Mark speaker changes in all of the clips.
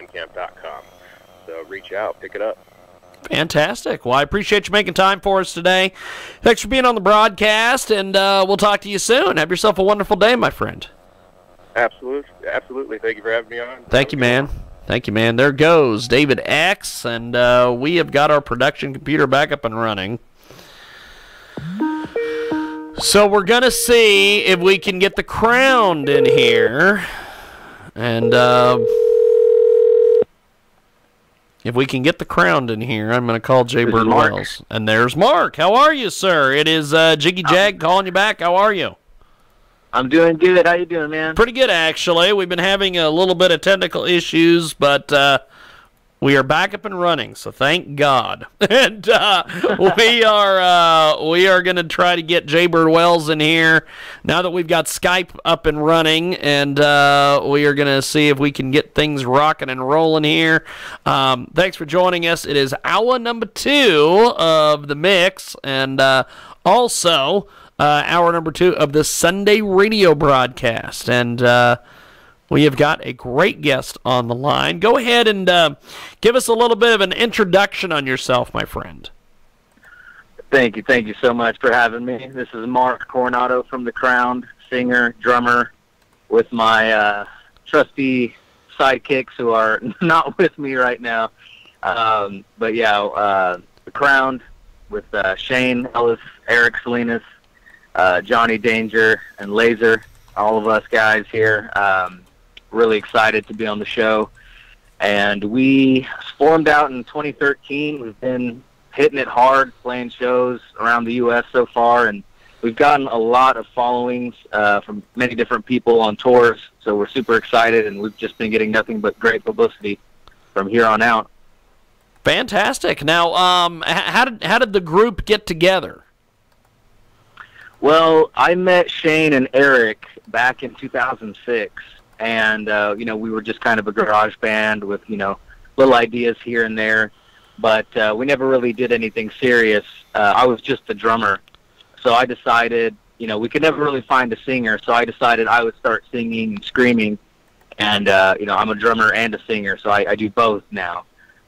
Speaker 1: bandcamp.com. So reach out, pick it up.
Speaker 2: Fantastic. Well, I appreciate you making time for us today. Thanks for being on the broadcast, and we'll talk to you soon. Have yourself a wonderful day, my friend.
Speaker 1: Absolutely. Thank you for having me on.
Speaker 2: Thank you, man. Thank you, man. There goes David X, and we have got our production computer back up and running. So we're going to see if we can get the Crowned in here. And if we can get the Crowned in here, I'm going to call Jaybird Wells. And there's Mark. How are you, sir? It is Jiggy Jag calling you back. How are you?
Speaker 3: I'm doing good. How you doing, man?
Speaker 2: Pretty good, actually. We've been having a little bit of technical issues, but we are back up and running, so thank God. And we are going to try to get Jaybird Wells in here now that we've got Skype up and running, and we are going to see if we can get things rocking and rolling here. Thanks for joining us. It is hour number 2 of the mix, and also hour number 2 of the Sunday radio broadcast. And we have got a great guest on the line. Go ahead and give us a little bit of an introduction on yourself, my friend.
Speaker 3: Thank you so much for having me. This is Mark Coronado from The Crowned, singer, drummer, with my trusty sidekicks who are not with me right now. But yeah, The Crowned with Shane Ellis, Eric Salinas, Johnny Danger, and Laser, all of us guys here. Really excited to be on the show. And we formed out in 2013. We've been hitting it hard, playing shows around the U.S. so far, and we've gotten a lot of followings from many different people on tours, so we're super excited, and we've just been getting nothing but great publicity from here on out.
Speaker 2: Fantastic. Now, how did the group get together?
Speaker 3: Well, I met Shane and Eric back in 2006, and we were just kind of a garage band with little ideas here and there, but we never really did anything serious. I was just a drummer, so I decided we could never really find a singer, so I decided I would start singing and screaming, and I'm a drummer and a singer, so I do both now.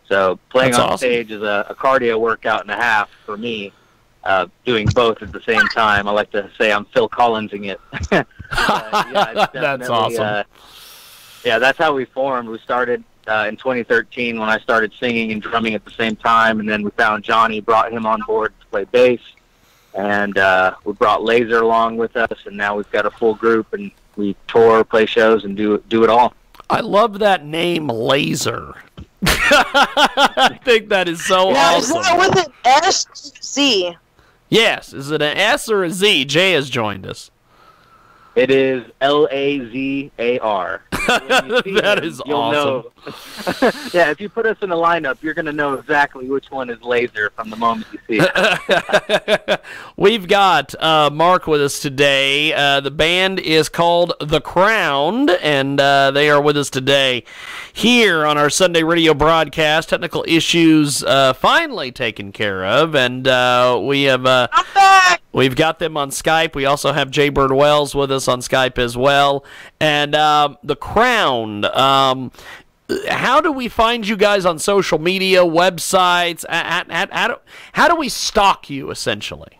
Speaker 3: So playing
Speaker 2: That's
Speaker 3: on
Speaker 2: awesome.
Speaker 3: stage is a cardio workout and a half for me. Doing both at the same time. I like to say I'm Phil Collinsing it. Yeah,
Speaker 2: that's awesome.
Speaker 3: Yeah, that's how we formed. We started in 2013 when I started singing and drumming at the same time, and then we found Johnny, brought him on board to play bass, and we brought Laser along with us, and now we've got a full group, and we tour, play shows, and do it all.
Speaker 2: I love that name, Laser. I think that is so awesome.
Speaker 4: Is that with an S or Z?
Speaker 2: Yes. Is it an S or a Z? Jay has joined us.
Speaker 3: It is Lazar.
Speaker 2: That is awesome.
Speaker 3: Yeah, if you put us in a lineup, you're going to know exactly which one is Laser from the moment you see it.
Speaker 2: We've got Mark with us today. The band is called The Crowned, and they are with us today here on our Sunday radio broadcast. Technical issues finally taken care of, and we have
Speaker 4: I'm back!
Speaker 2: we've got them on Skype. We also have Jaybird Wells with us on Skype as well. And The Crowned, how do we find you guys on social media, websites? How do we stalk you, essentially?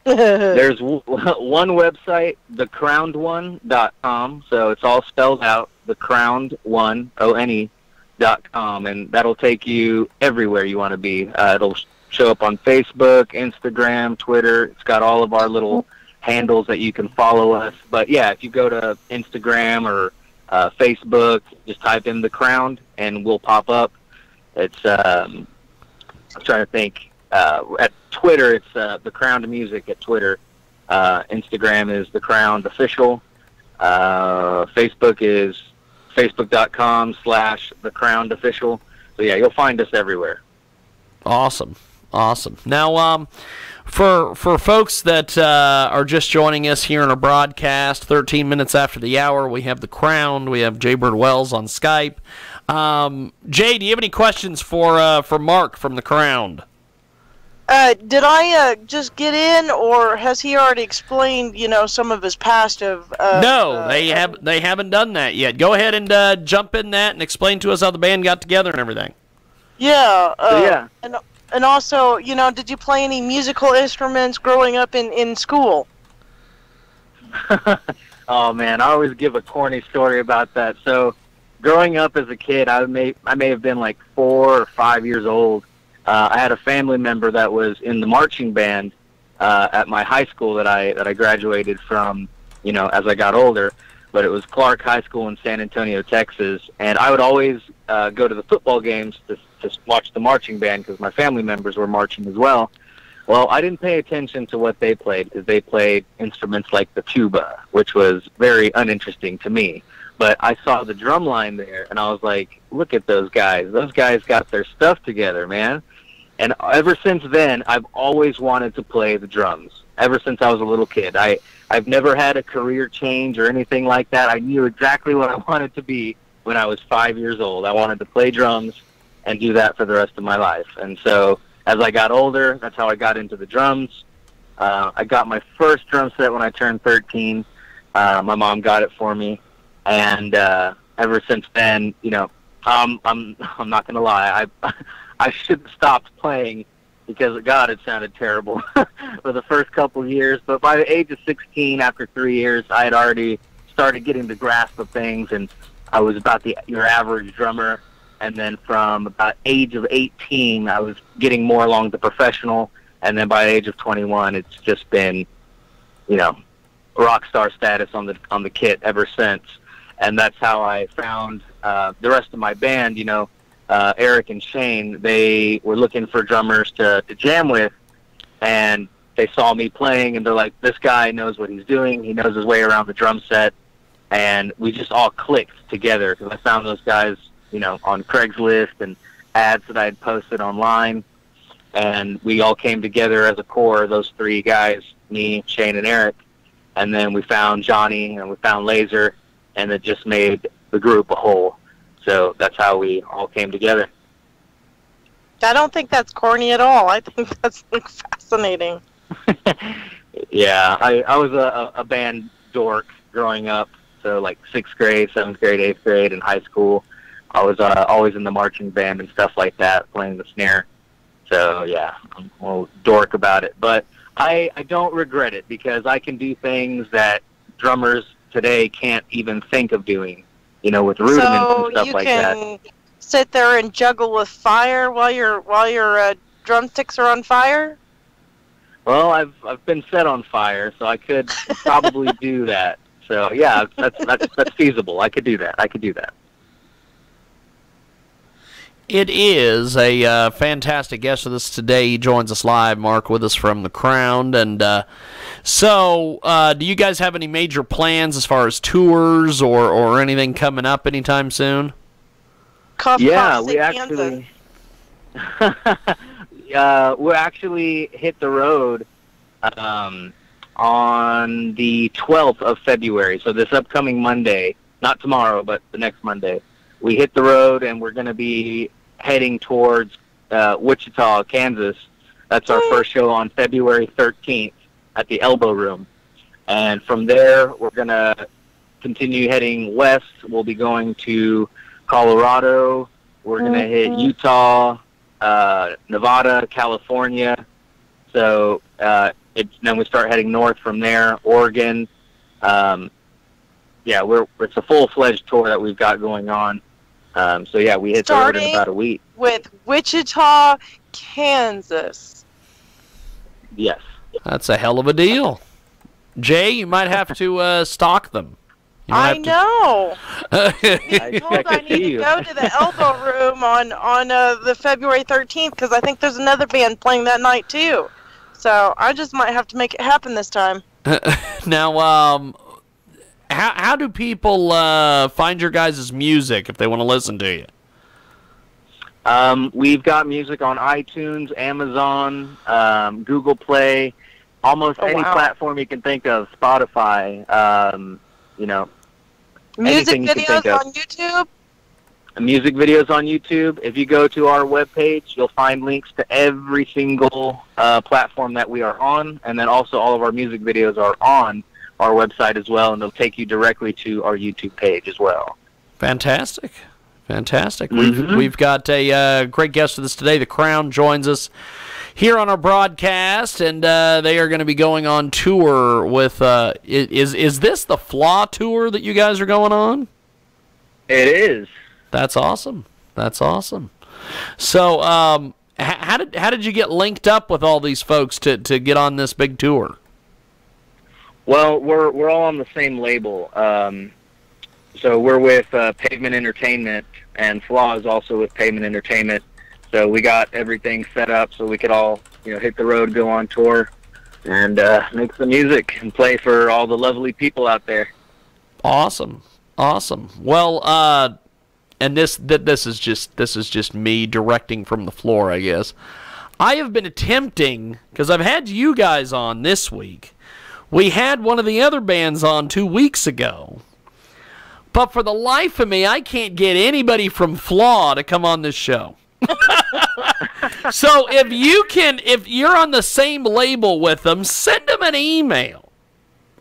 Speaker 3: There's one website, thecrownedone.com, so it's all spelled out, thecrownedone.com, and that'll take you everywhere you want to be. It'll show up on Facebook, Instagram, Twitter. It's got all of our little handles that you can follow us. But yeah, if you go to Instagram or Facebook, just type in The Crowned and we'll pop up. It's I'm trying to think. At Twitter, it's The Crowned Music at Twitter. Instagram is The Crowned Official. Facebook is facebook.com/The Crowned Official. So yeah, you'll find us everywhere.
Speaker 2: Awesome. Now, for folks that are just joining us here on a broadcast, 13 minutes after the hour, we have The Crowned. We have Jaybird Wells on Skype. Jay, do you have any questions for Mark from The Crowned?
Speaker 4: Did I just get in, or has he already explained, some of his past of?
Speaker 2: No, they haven't done that yet. Go ahead and jump in that and explain to us how the band got together and everything.
Speaker 4: Yeah.
Speaker 3: Yeah.
Speaker 4: And also, did you play any musical instruments growing up in school?
Speaker 3: Oh man, I always give a corny story about that. So, growing up as a kid, I may have been like 4 or 5 years old. I had a family member that was in the marching band at my high school that I graduated from, as I got older. But it was Clark High School in San Antonio, Texas, and I would always go to the football games to watch the marching band because my family members were marching as well. Well, I didn't pay attention to what they played because they played instruments like the tuba, which was very uninteresting to me. But I saw the drum line there, and I was like, look at those guys. Those guys got their stuff together, man. And ever since then, I've always wanted to play the drums, ever since I was a little kid. I've never had a career change or anything like that. I knew exactly what I wanted to be when I was 5 years old. I wanted to play drums and do that for the rest of my life. And so as I got older, that's how I got into the drums. I got my first drum set when I turned 13. My mom got it for me. And ever since then, I'm not going to lie. I should have stopped playing because, God, it sounded terrible for the first couple of years. But by the age of 16, after 3 years, I had already started getting the grasp of things, and I was about your average drummer. And then from about age of 18, I was getting more along the professional. And then by the age of 21, it's just been, rock star status on the kit ever since. And that's how I found the rest of my band. Eric and Shane, they were looking for drummers to jam with, and they saw me playing, and they're like, this guy knows what he's doing. He knows his way around the drum set. And we just all clicked together because I found those guys, on Craigslist and ads that I had posted online. And we all came together as a core, those 3 guys, me, Shane, and Eric. And then we found Johnny, and we found Laser, and it just made the group a whole. So that's how we all came together.
Speaker 4: I don't think that's corny at all. I think that's fascinating.
Speaker 3: Yeah, I was a band dork growing up. So like 6th grade, 7th grade, 8th grade, and high school. I was always in the marching band and stuff like that, playing the snare. So yeah, I'm a little dork about it. But I don't regret it because I can do things that drummers today can't even think of doing, with rudiments and stuff like that.
Speaker 4: So you can sit there and juggle with fire while your drumsticks are on fire?
Speaker 3: Well, I've been set on fire, so I could probably do that. So yeah, that's feasible. I could do that.
Speaker 2: It is a fantastic guest with us today. He joins us live, Mark, with us from the Crown. And so do you guys have any major plans as far as tours or anything coming up anytime soon?
Speaker 3: We actually we'll actually hit the road on the 12th of February. So this upcoming Monday, not tomorrow, but the next Monday, we hit the road, and we're going to be heading towards Wichita, Kansas. That's our first show on February 13th at the Elbow Room. And from there, we're going to continue heading west. We'll be going to Colorado. We're going to hit Utah, Nevada, California. So then we start heading north from there, Oregon. It's a full-fledged tour that we've got going on. We hit the road in about a week.
Speaker 4: With Wichita, Kansas.
Speaker 3: Yes.
Speaker 2: That's a hell of a deal. Jay, you might have to stalk them.
Speaker 4: I know. I told I need to go to the Elbow Room on the February 13th because I think there's another band playing that night too. So I just might have to make it happen this time.
Speaker 2: Now, how do people find your guys' music if they want to listen to you?
Speaker 3: We've got music on iTunes, Amazon, Google Play, almost any platform you can think of, Spotify,
Speaker 4: Music videos on YouTube?
Speaker 3: music videos on YouTube. If you go to our webpage, you'll find links to every single platform that we are on, and then also all of our music videos are on our website as well, and they'll take you directly to our YouTube page as well.
Speaker 2: Fantastic. Fantastic.
Speaker 3: Mm-hmm.
Speaker 2: We've got a great guest with us today. The Crown joins us here on our broadcast, and they are going to be going on tour with, is this the Flaw tour that you guys are going on?
Speaker 3: It is.
Speaker 2: That's awesome. That's awesome. So how did you get linked up with all these folks to get on this big tour?
Speaker 3: Well, we're all on the same label. So we're with Pavement Entertainment, and Flaw is also with Pavement Entertainment. So we got everything set up so we could all, hit the road, go on tour, and make some music and play for all the lovely people out there.
Speaker 2: Awesome. Well, and this is just me directing from the floor, I guess. I have been attempting, because I've had you guys on this week. We had one of the other bands on 2 weeks ago. But for the life of me, I can't get anybody from Flaw to come on this show. So if you're on the same label with them, send them an email.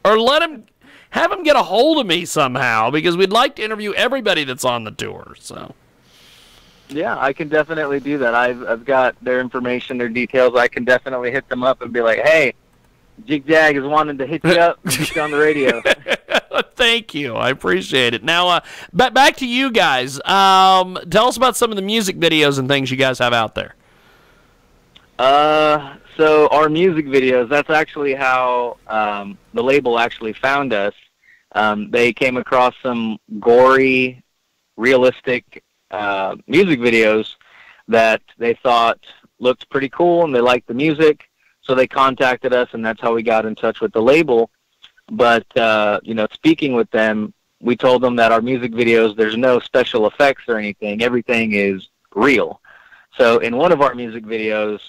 Speaker 2: Or have them get a hold of me somehow, because we'd like to interview everybody that's on the tour. So.
Speaker 3: Yeah, I can definitely do that. I've got their information, their details. I can definitely hit them up and be like, hey, Jig Jag is wanting to hit you up and get you on the radio.
Speaker 2: Thank you. I appreciate it. Now, back to you guys. Tell us about some of the music videos and things you guys have out there.
Speaker 3: So our music videos, that's actually how the label actually found us. They came across some gory, realistic music videos that they thought looked pretty cool, and they liked the music. So they contacted us, and that's how we got in touch with the label. But, speaking with them, we told them that our music videos, there's no special effects or anything. Everything is real. So in one of our music videos,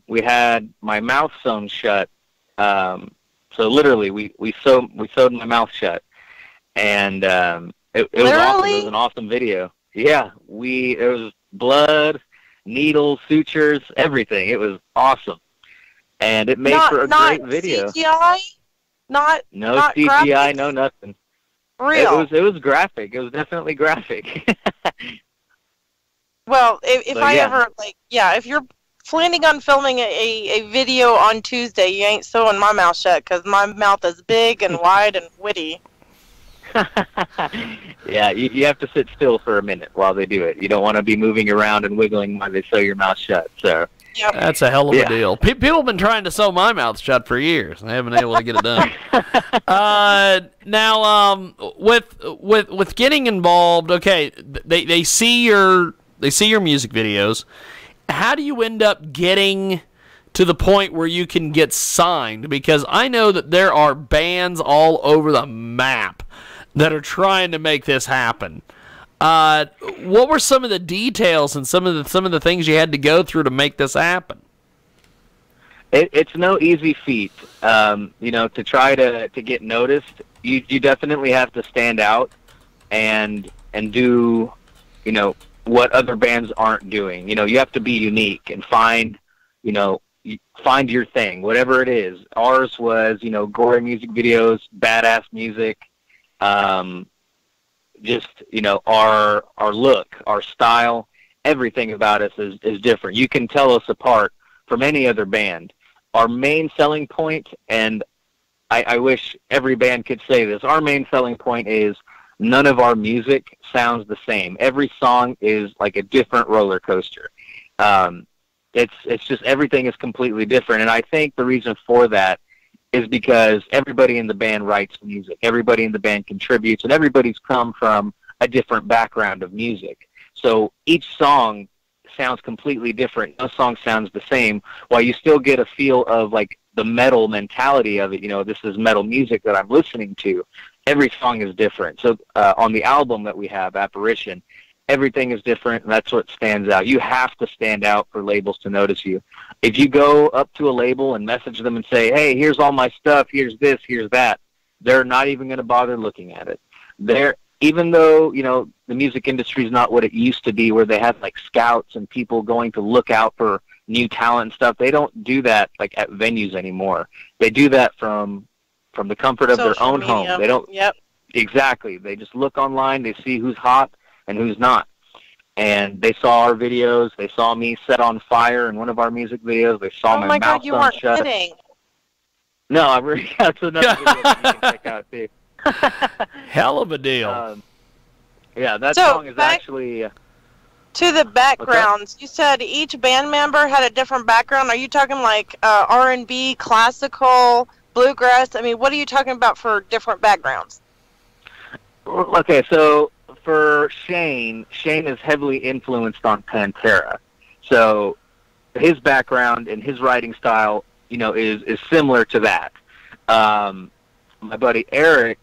Speaker 3: we had my mouth sewn shut. So literally, we sewed my mouth shut. And it was awesome. It was an awesome video. Yeah, it was blood, needles, sutures, everything. It was awesome. And it made for a great video.
Speaker 4: CGI?
Speaker 3: No
Speaker 4: not
Speaker 3: CGI,
Speaker 4: graphics?
Speaker 3: no nothing.
Speaker 4: Real.
Speaker 3: It was graphic. It was definitely graphic.
Speaker 4: Well, if you're planning on filming a video on Tuesday, you ain't sewing my mouth shut, because my mouth is big and wide and witty.
Speaker 3: Yeah, you have to sit still for a minute while they do it. You don't want to be moving around and wiggling while they sew your mouth shut. So.
Speaker 4: Yep.
Speaker 2: That's a hell of a deal. People have been trying to sew my mouth shut for years. I haven't been able to get it done. Now, with getting involved, okay, they see your music videos. How do you end up getting to the point where you can get signed? Because I know that there are bands all over the map that are trying to make this happen. What were some of the details and some of the things you had to go through to make this happen?
Speaker 3: It's no easy feat. To try to get noticed, you definitely have to stand out and do, what other bands aren't doing. You have to be unique and find your thing, whatever it is. Ours was, gory music videos, badass music, our look, our style, everything about us is different. You can tell us apart from any other band. Our main selling point, and I wish every band could say this, our main selling point is none of our music sounds the same. Every song is like a different roller coaster. It's just everything is completely different, and I think the reason for that is because everybody in the band writes music. Everybody in the band contributes, and everybody's come from a different background of music. So each song sounds completely different. No song sounds the same, while you still get a feel of like the metal mentality of it. This is metal music that I'm listening to. Every song is different. So on the album that we have, Apparition, everything is different, and that's what stands out. You have to stand out for labels to notice you. If you go up to a label and message them and say, hey, here's all my stuff, here's this, here's that, they're not even going to bother looking at it. even though, you know, the music industry is not what it used to be, where they have like scouts and people going to look out for new talent and stuff, they don't do that like at venues anymore. They do that from the comfort of their
Speaker 4: Social
Speaker 3: own
Speaker 4: media.
Speaker 3: home. They don't.
Speaker 4: Yep.
Speaker 3: Exactly. They just look online, they see who's hot and who's not. And they saw our videos, they saw me set on fire in one of our music videos, they saw
Speaker 4: Oh
Speaker 3: my
Speaker 4: my
Speaker 3: mouth
Speaker 4: God, you
Speaker 3: done
Speaker 4: weren't
Speaker 3: shut.
Speaker 4: kidding.
Speaker 3: No, I really that's another video that you can check out too.
Speaker 2: Hell of a deal.
Speaker 3: Yeah, that
Speaker 4: So,
Speaker 3: song is
Speaker 4: back-
Speaker 3: actually
Speaker 4: To the backgrounds, you said each band member had a different background. Are you talking like R&B, classical, bluegrass? I mean, what are you talking about for different backgrounds?
Speaker 3: okay, so for Shane is heavily influenced on Pantera. So his background and his writing style, you know, is similar to that. My buddy Eric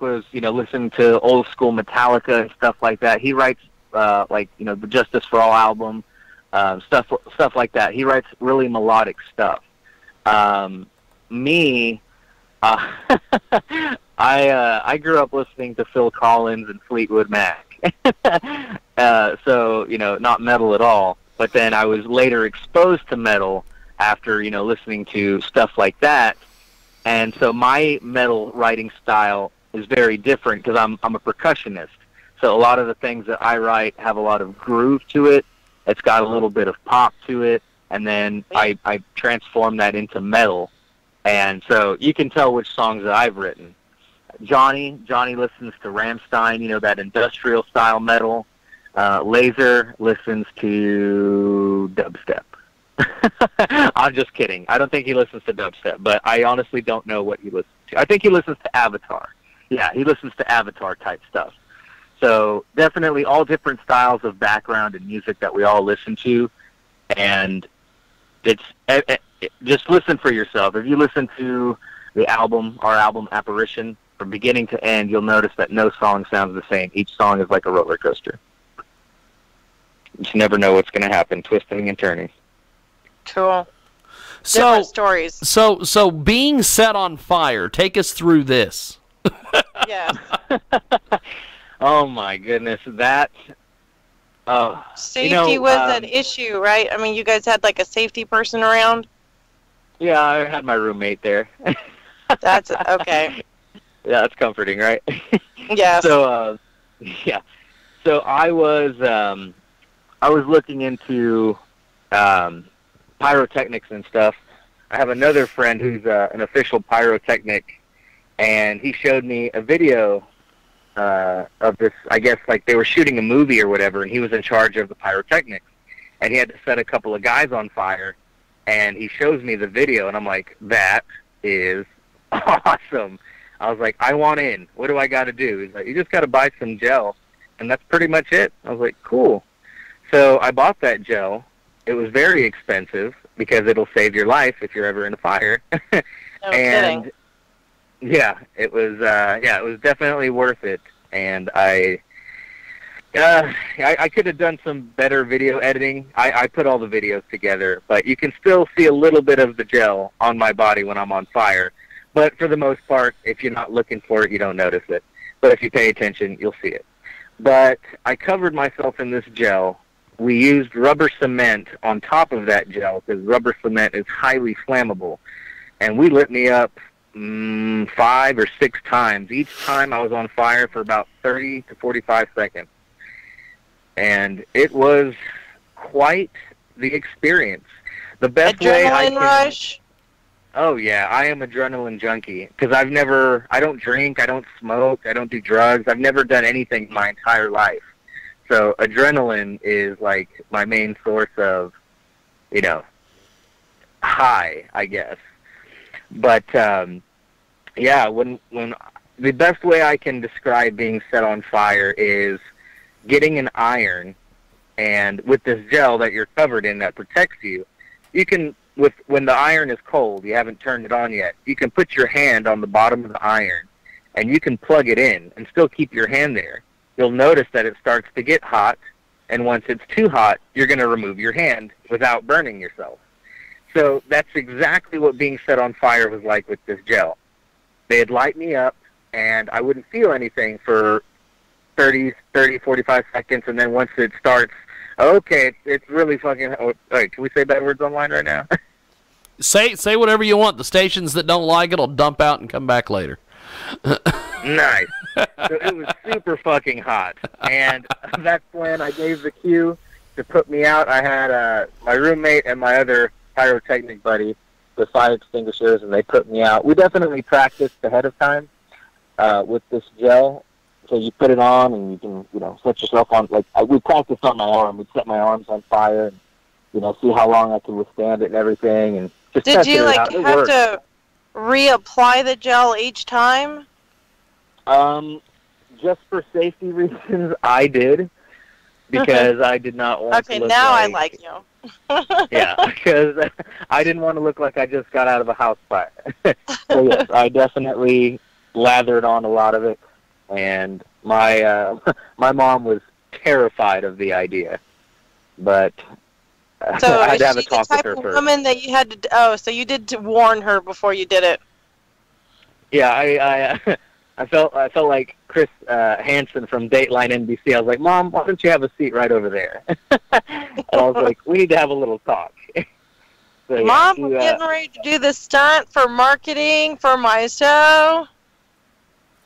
Speaker 3: was, you know, listening to old school Metallica and stuff like that. He writes like, you know, the Justice for All album, stuff like that. He writes really melodic stuff. Me, I grew up listening to Phil Collins and Fleetwood Mac. So, you know, not metal at all. But then I was later exposed to metal after, you know, listening to stuff like that. And so my metal writing style is very different because I'm a percussionist. So a lot of the things that I write have a lot of groove to it. It's got a little bit of pop to it. And then I transform that into metal. And so you can tell which songs that I've written. Johnny listens to Rammstein, you know, that industrial style metal. Laser listens to dubstep. I'm just kidding. I don't think he listens to dubstep, but I honestly don't know what he listens to. I think he listens to Avatar. Yeah, he listens to Avatar type stuff. So definitely all different styles of background and music that we all listen to, and it's just listen for yourself. If you listen to our album Apparition, from beginning to end, you'll notice that no song sounds the same. Each song is like a roller coaster. You just never know what's going to happen, twisting and turning.
Speaker 4: Cool.
Speaker 2: So,
Speaker 4: Different stories.
Speaker 2: So being set on fire, take us through this.
Speaker 4: Yes.
Speaker 3: Oh my goodness, that.
Speaker 4: Safety was an issue, right? I mean, you guys had like a safety person around?
Speaker 3: Yeah, I had my roommate there.
Speaker 4: That's okay.
Speaker 3: Yeah, that's comforting, right?
Speaker 4: Yes.
Speaker 3: So, yeah. So I was looking into pyrotechnics and stuff. I have another friend who's an official pyrotechnic, and he showed me a video of this. I guess like they were shooting a movie or whatever, and he was in charge of the pyrotechnics, and he had to set a couple of guys on fire. And he shows me the video, and I'm like, that is awesome. I was like, I want in. What do I got to do? He's like, you just got to buy some gel, and that's pretty much it. I was like, cool. So I bought that gel. It was very expensive because it'll save your life if you're ever in a fire.
Speaker 4: No
Speaker 3: and
Speaker 4: kidding.
Speaker 3: yeah, it was definitely worth it. And I could have done some better video editing. I put all the videos together, but you can still see a little bit of the gel on my body when I'm on fire. But for the most part, if you're not looking for it, you don't notice it. But if you pay attention, you'll see it. But I covered myself in this gel. We used rubber cement on top of that gel because rubber cement is highly flammable. And we lit me up 5 or 6 times. Each time I was on fire for about 30 to 45 seconds. And it was quite the experience. The best way I can...
Speaker 4: rush?
Speaker 3: Oh, yeah, I am adrenaline junkie because I don't drink, I don't smoke, I don't do drugs. I've never done anything my entire life. So adrenaline is like my main source of, you know, high, I guess. But, yeah, when the best way I can describe being set on fire is getting an iron, and with this gel that you're covered in that protects you, you can... when the iron is cold, you haven't turned it on yet, you can put your hand on the bottom of the iron, and you can plug it in and still keep your hand there. You'll notice that it starts to get hot, and once it's too hot, you're going to remove your hand without burning yourself. So that's exactly what being set on fire was like with this gel. They'd light me up, and I wouldn't feel anything for 45 seconds, and then once it starts, okay, it's really fucking... Oh, wait, can we say bad words online right now?
Speaker 2: Say whatever you want. The stations that don't like it will dump out and come back later.
Speaker 3: Nice. So it was super fucking hot, and that's when I gave the cue to put me out. I had my roommate and my other pyrotechnic buddy with fire extinguishers, and they put me out. We definitely practiced ahead of time with this gel. So you put it on, and you can, set yourself on. Like we practiced on my arm. We'd set my arms on fire, and see how long I could withstand it and everything. And just
Speaker 4: did you
Speaker 3: have
Speaker 4: to reapply the gel each time?
Speaker 3: Just for safety reasons, I did, because I did not want
Speaker 4: okay,
Speaker 3: to look
Speaker 4: now
Speaker 3: like...
Speaker 4: I like you.
Speaker 3: Yeah, because I didn't want to look like I just got out of a house fire. So yes, I definitely lathered on a lot of it, and my my mom was terrified of the idea, but
Speaker 4: so
Speaker 3: I had to have a
Speaker 4: is she
Speaker 3: talk
Speaker 4: the
Speaker 3: with
Speaker 4: type
Speaker 3: her
Speaker 4: of
Speaker 3: first.
Speaker 4: woman that you had to? Oh, so you did to warn her before you did it.
Speaker 3: Yeah, I felt like Chris Hansen from Dateline NBC. I was like, Mom, why don't you have a seat right over there? And I was like, we need to have a little talk. So, yeah,
Speaker 4: Mom, we're getting ready to do this stunt for marketing for my show.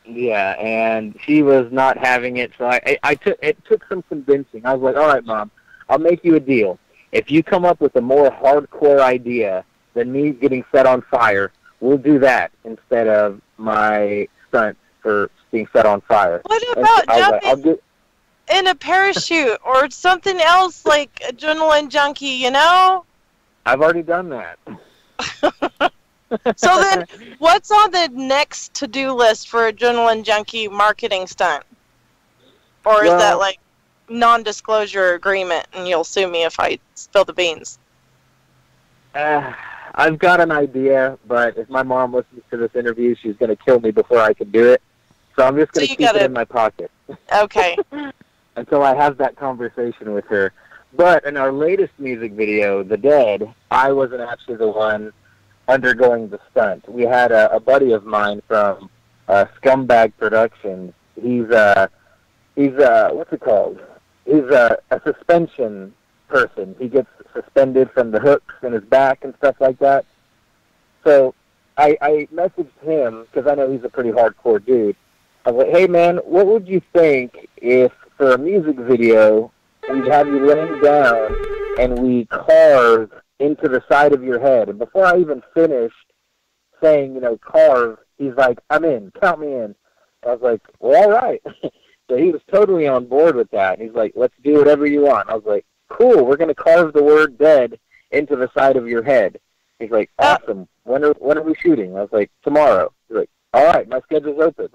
Speaker 3: Yeah, and she was not having it. So it took some convincing. I was like, all right, Mom, I'll make you a deal. If you come up with a more hardcore idea than me getting set on fire, we'll do that instead of my stunt for being set on fire.
Speaker 4: What about jumping in a parachute or something else like Adrenaline Junkie,
Speaker 3: I've already done that.
Speaker 4: So then, what's on the next to-do list for Adrenaline Junkie marketing stunt? Or is that like non-disclosure agreement and you'll sue me if I spill the beans?
Speaker 3: I've got an idea, but if my mom listens to this interview, she's going to kill me before I can do it. So I'm just going to keep it in my pocket.
Speaker 4: Okay.
Speaker 3: Until I have that conversation with her. But in our latest music video, The Dead, I wasn't actually the one undergoing the stunt. We had a buddy of mine from Scumbag Productions. He's what's it called? He's a suspension person. He gets suspended from the hooks in his back and stuff like that. So I messaged him, because I know he's a pretty hardcore dude. I was like, hey man, what would you think if for a music video we'd have you laying down and we carve into the side of your head? And before I even finished saying, carve, he's like, I'm in, count me in. I was like, well, all right. So he was totally on board with that. And he's like, let's do whatever you want. I was like, cool, we're going to carve the word dead into the side of your head. He's like, awesome. When are we shooting? I was like, tomorrow. He's like, all right, my schedule's open.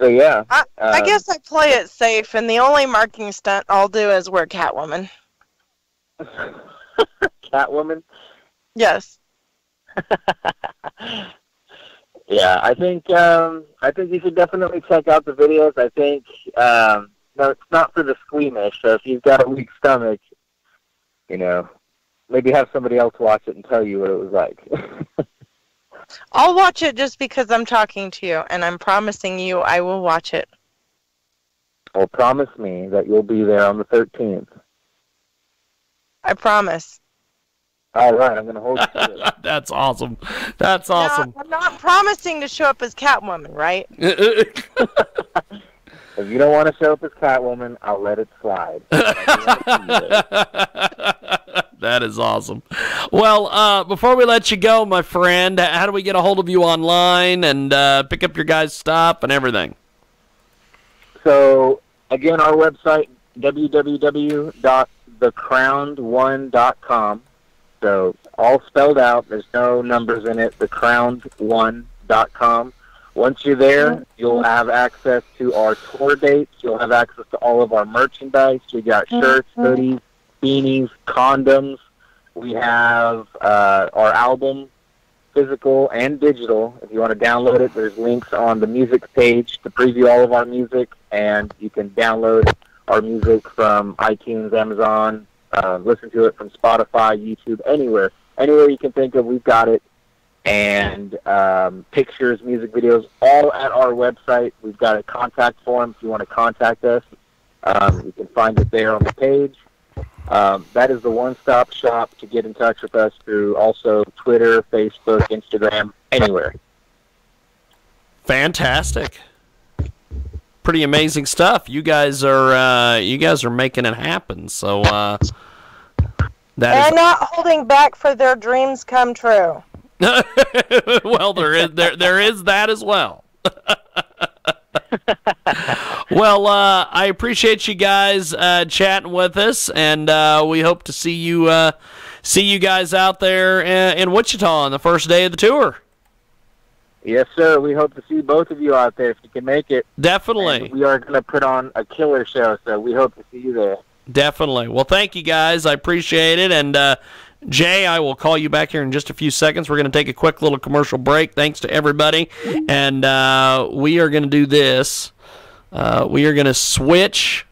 Speaker 3: So, yeah.
Speaker 4: I guess I play it safe, and the only marketing stunt I'll do is wear Catwoman.
Speaker 3: Catwoman?
Speaker 4: Yes.
Speaker 3: Yeah, I think you should definitely check out the videos. I think no, it's not for the squeamish. So if you've got a weak stomach, maybe have somebody else watch it and tell you what it was like.
Speaker 4: I'll watch it just because I'm talking to you, and I'm promising you I will watch it.
Speaker 3: Well, promise me that you'll be there on the 13th.
Speaker 4: I promise.
Speaker 3: All right, I'm going to hold you to it.
Speaker 2: That's awesome. That's awesome.
Speaker 4: No, I'm not promising to show up as Catwoman, right?
Speaker 3: If you don't want to show up as Catwoman, I'll let it slide.
Speaker 2: That is awesome. Well, before we let you go, my friend, how do we get a hold of you online and pick up your guys' stuff and everything?
Speaker 3: So, again, our website, www.thecrowned1.com. So, all spelled out. There's no numbers in it. Thecrowned1.com. Once you're there, you'll have access to our tour dates. You'll have access to all of our merchandise. We got shirts, hoodies, beanies, condoms. We have our album, physical and digital. If you want to download it, there's links on the music page to preview all of our music, and you can download our music from iTunes, Amazon, listen to it from Spotify, YouTube, anywhere. Anywhere you can think of, we've got it. and pictures, music videos, all at our website. We've got a contact form if you want to contact us. You can find it there on the page. That is the one-stop shop to get in touch with us through also Twitter, Facebook, Instagram, anywhere.
Speaker 2: Fantastic. Pretty amazing stuff. You guys are making it happen. So
Speaker 4: they're not holding back for their dreams come true.
Speaker 2: Well, there is that as well. Well, I appreciate you guys chatting with us, and we hope to see you guys out there in Wichita on the first day of the tour.
Speaker 3: Yes, sir. We hope to see both of you out there if you can make it.
Speaker 2: Definitely.
Speaker 3: And we are going to put on a killer show, so we hope to see you there.
Speaker 2: Definitely. Well, thank you guys. I appreciate it. And Jay, I will call you back here in just a few seconds. We're going to take a quick little commercial break. Thanks to everybody. And we are going to do this. We are going to switch